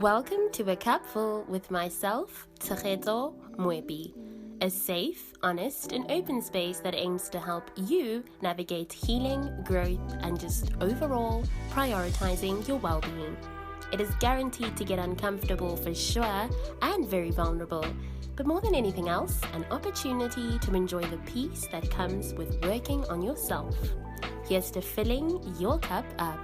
Welcome to A Cup Full with myself, Tshegetso Mwebi, a safe, honest, and open space that aims to help you navigate healing, growth, and just overall prioritizing your well-being. It is guaranteed to get uncomfortable for sure and very vulnerable, but more than anything else, an opportunity to enjoy the peace that comes with working on yourself. Here's to filling your cup up.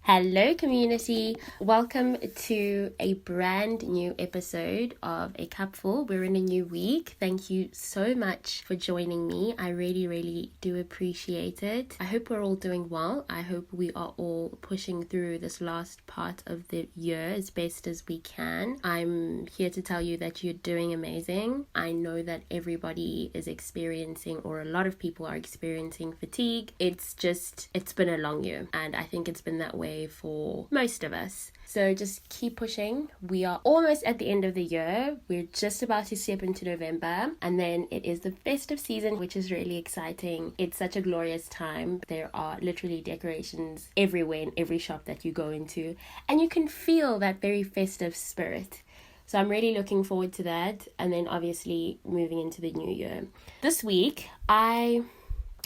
Hello community, welcome to a brand new episode of A Cup Full. We're in a new week. Thank you so much for joining me. I really do appreciate it. I hope we're all doing well. I hope we are all pushing through this last part of the year as best as we can. I'm here to tell you that you're doing amazing. I know that everybody is experiencing, or a lot of people are experiencing, fatigue. It's been a long year, and I think it's been that way for most of us. So just keep pushing. We are almost at the end of the year. We're just about to step into November, and then it is the festive season, which is really exciting. It's such a glorious time. There are literally decorations everywhere in every shop that you go into, and you can feel that very festive spirit. So I'm really looking forward to that, and then obviously moving into the new year. This week, I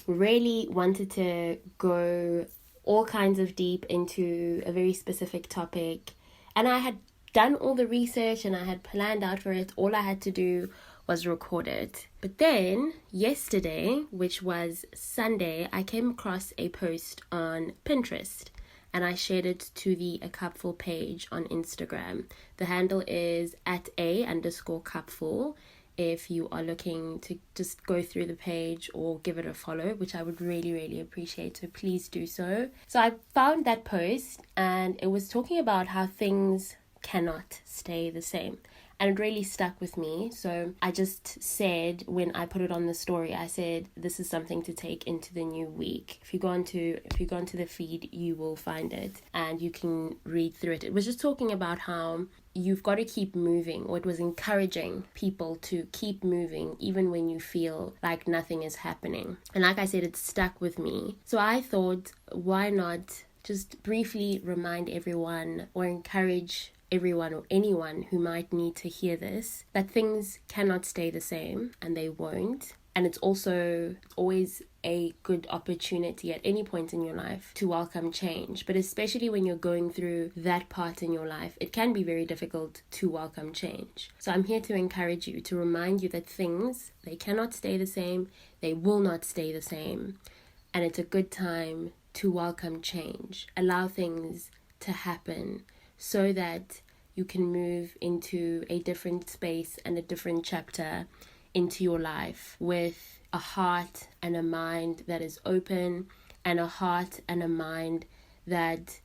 really wanted to go all kinds of deep into a very specific topic, and I had done all the research and I had planned out for it. All I had to do was record it. But then yesterday, which was Sunday, I came across a post on Pinterest and I shared it to the A Cupful page on Instagram. The handle is @A_cupful. If you are looking to just go through the page or give it a follow, which I would really appreciate, so please do so. So I found that post and it was talking about how things cannot stay the same, and it really stuck with me. So I just said, when I put it on the story, I said this is something to take into the new week. If you go onto the feed, you will find it and you can read through it. It was just talking about how you've got to keep moving, or it was encouraging people to keep moving even when you feel like nothing is happening. And like I said, it stuck with me. So I thought, why not just briefly remind everyone or encourage everyone or anyone who might need to hear this, that things cannot stay the same, and they won't. And it's also always a good opportunity at any point in your life to welcome change. But especially when you're going through that part in your life, it can be very difficult to welcome change. So I'm here to encourage you, to remind you that things, they cannot stay the same. They will not stay the same. And it's a good time to welcome change. Allow things to happen so that you can move into a different space and a different chapter into your life with a heart and a mind that is open, and a heart and a mind that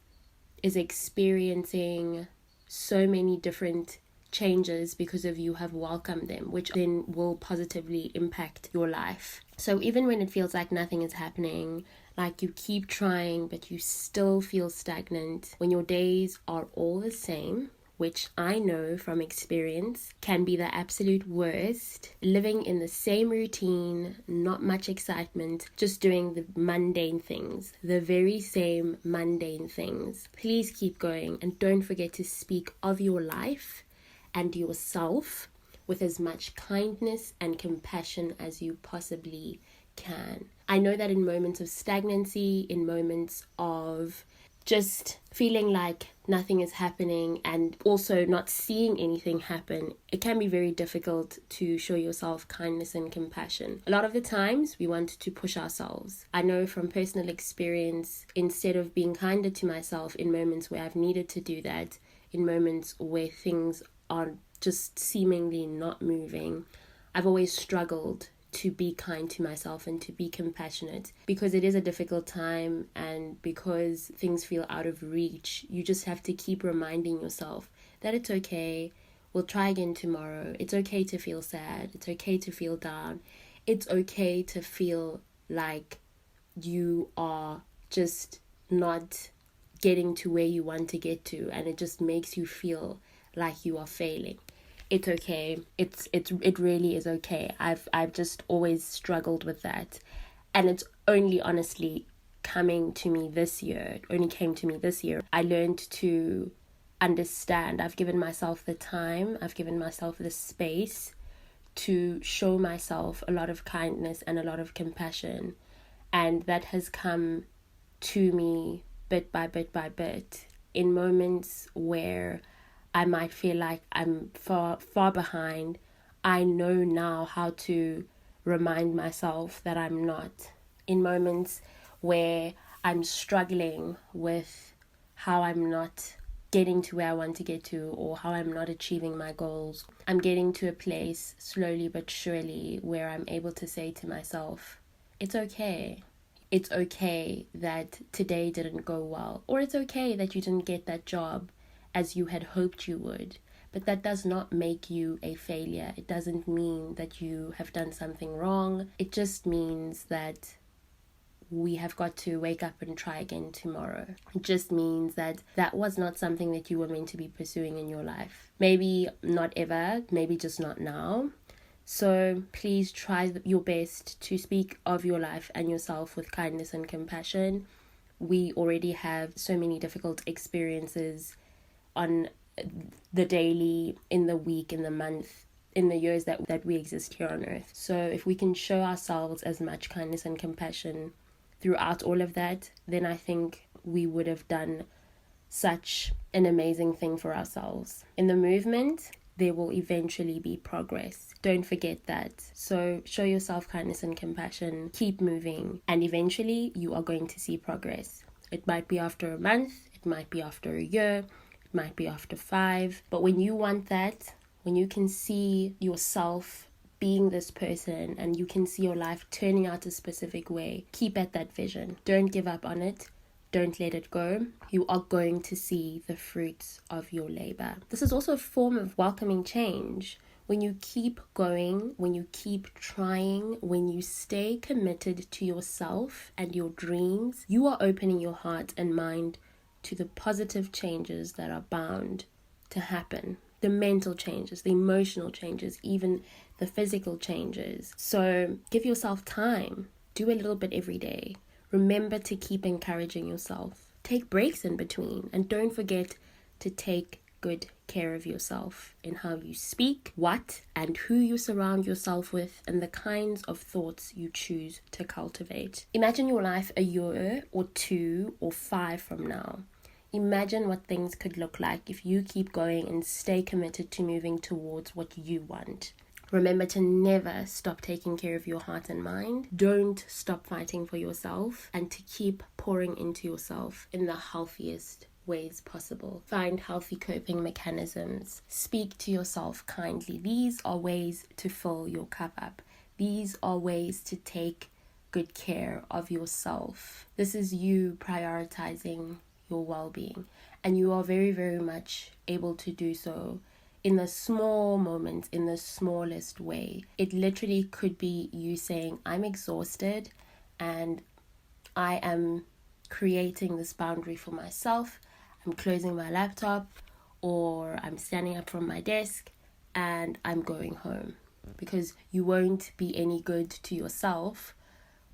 is experiencing so many different changes because of you have welcomed them, which then will positively impact your life. So even when it feels like nothing is happening, like you keep trying but you still feel stagnant, when your days are all the same, which I know from experience can be the absolute worst, living in the same routine, not much excitement, just doing the mundane things, the very same mundane things. Please keep going, and don't forget to speak of your life and yourself with as much kindness and compassion as you possibly can. I know that in moments of stagnancy, in moments of just feeling like nothing is happening and also not seeing anything happen, it can be very difficult to show yourself kindness and compassion. A lot of the times we want to push ourselves. I know from personal experience, instead of being kinder to myself in moments where I've needed to do that, in moments where things are just seemingly not moving, I've always struggled to be kind to myself and to be compassionate, because it is a difficult time, and because things feel out of reach, you just have to keep reminding yourself that it's okay, we'll try again tomorrow. It's okay to feel sad, it's okay to feel down, it's okay to feel like you are just not getting to where you want to get to, and it just makes you feel like you are failing. It's okay. It really is okay. I've just always struggled with that, and it's only honestly coming to me this year. It only came to me this year. I learned to understand. I've given myself the time, I've given myself the space to show myself a lot of kindness and a lot of compassion. And that has come to me bit by bit by bit in moments where I might feel like I'm far behind. I know now how to remind myself that I'm not. In moments where I'm struggling with how I'm not getting to where I want to get to, or how I'm not achieving my goals, I'm getting to a place slowly but surely where I'm able to say to myself, it's okay. It's okay that today didn't go well, or it's okay that you didn't get that job as you had hoped you would. But that does not make you a failure. It doesn't mean that you have done something wrong. It just means that we have got to wake up and try again tomorrow. It just means that that was not something that you were meant to be pursuing in your life. Maybe not ever, maybe just not now. So please try your best to speak of your life and yourself with kindness and compassion. We already have so many difficult experiences on the daily, in the week, in the month, in the years that we exist here on earth. So if we can show ourselves as much kindness and compassion throughout all of that, then I think we would have done such an amazing thing for ourselves. In the movement, there will eventually be progress. Don't forget that. So show yourself kindness and compassion, keep moving, and eventually you are going to see progress. It might be after a month, it might be after a year, it might be after 5, but when you want that, when you can see yourself being this person and you can see your life turning out a specific way, keep at that vision. Don't give up on it. Don't let it go. You are going to see the fruits of your labor. This is also a form of welcoming change. When you keep going, when you keep trying, when you stay committed to yourself and your dreams, you are opening your heart and mind to the positive changes that are bound to happen. The mental changes, the emotional changes, even the physical changes. So give yourself time. Do a little bit every day. Remember to keep encouraging yourself. Take breaks in between, and don't forget to take good care of yourself in how you speak, what and who you surround yourself with, and the kinds of thoughts you choose to cultivate. Imagine your life a year or 2 or 5 from now. Imagine what things could look like if you keep going and stay committed to moving towards what you want. Remember to never stop taking care of your heart and mind. Don't stop fighting for yourself, and to keep pouring into yourself in the healthiest ways possible. Find healthy coping mechanisms. Speak to yourself kindly. These are ways to fill your cup up. These are ways to take good care of yourself. This is you prioritizing your well-being, and you are very, very much able to do so in the small moments, in the smallest way. It literally could be you saying, I'm exhausted and I am creating this boundary for myself. I'm closing my laptop, or I'm standing up from my desk and I'm going home, because you won't be any good to yourself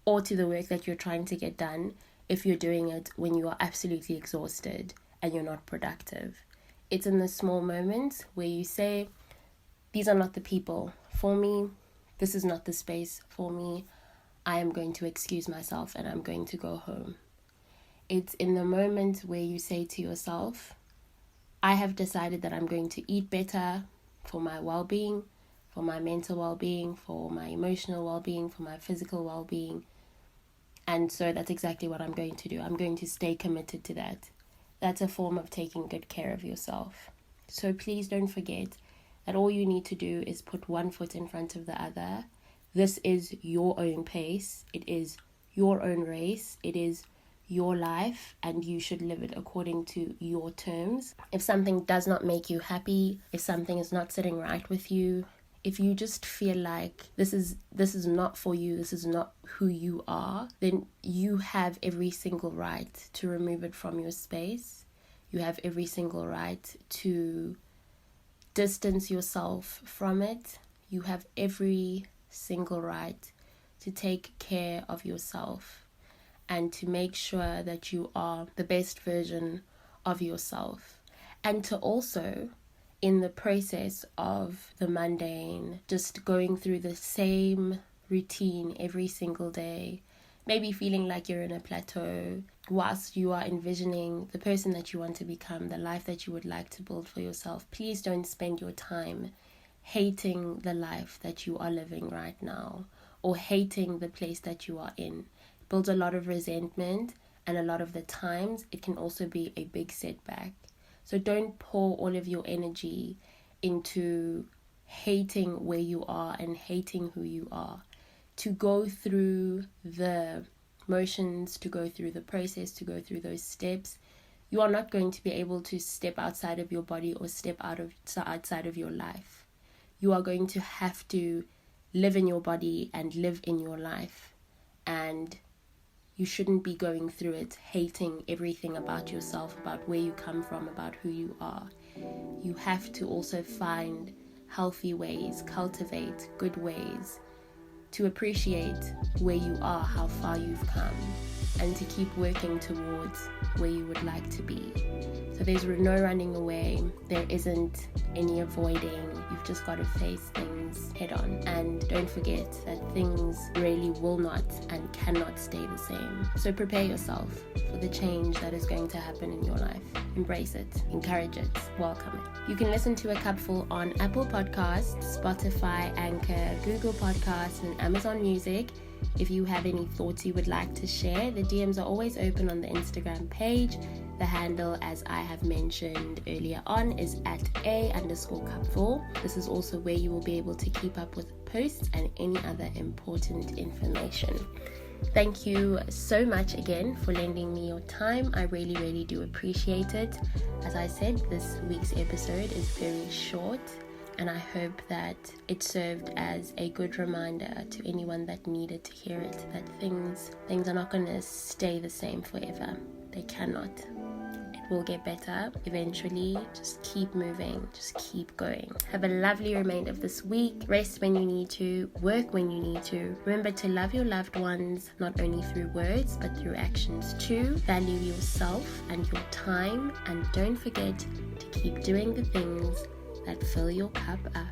or to the work that you're trying to get done if you're doing it when you are absolutely exhausted and you're not productive. It's in the small moments where you say, these are not the people for me. This is not the space for me. I am going to excuse myself and I'm going to go home. It's in the moment where you say to yourself, I have decided that I'm going to eat better for my well-being, for my mental well-being, for my emotional well-being, for my physical well-being. And so that's exactly what I'm going to do. I'm going to stay committed to that. That's a form of taking good care of yourself. So please don't forget that all you need to do is put one foot in front of the other. This is your own pace. It is your own race. It is your life, and you should live it according to your terms. If something does not make you happy, if something is not sitting right with you, if you just feel like this is not for you, this is not who you are, then you have every single right to remove it from your space. You have every single right to distance yourself from it. You have every single right to take care of yourself. and to make sure that you are the best version of yourself. And to also, in the process of the mundane, just going through the same routine every single day, maybe feeling like you're in a plateau, whilst you are envisioning the person that you want to become, the life that you would like to build for yourself, please don't spend your time hating the life that you are living right now or hating the place that you are in. It builds a lot of resentment, and a lot of the times it can also be a big setback. So don't pour all of your energy into hating where you are and hating who you are. To go through the motions, to go through the process, to go through those steps, you are not going to be able to step outside of your body or step outside of your life. You are going to have to live in your body and live in your life. And you shouldn't be going through it hating everything about yourself, about where you come from, about who you are. You have to also find healthy ways, cultivate good ways to appreciate where you are, how far you've come, and to keep working towards where you would like to be. So there's no running away, there isn't any avoiding, you've just got to face things head on. And don't forget that things really will not and cannot stay the same. So prepare yourself for the change that is going to happen in your life. Embrace it, encourage it, welcome it. You can listen to A Cupful on Apple Podcasts, Spotify, Anchor, Google Podcasts, and Amazon Music. If you have any thoughts you would like to share, the DMs are always open on the Instagram page. The handle, as I have mentioned earlier on, is @A_cupful. This is also where you will be able to keep up with posts and any other important information. Thank you so much again for lending me your time. I really, really do appreciate it. As I said, this week's episode is very short, and I hope that it served as a good reminder to anyone that needed to hear it, that things are not going to stay the same forever. They cannot. It will get better eventually. Just keep moving, just keep going. Have a lovely remainder of this week. Rest when you need to, work when you need to. Remember to love your loved ones, not only through words but through actions too. Value yourself and your time, and don't forget to keep doing the things that fill your cup up.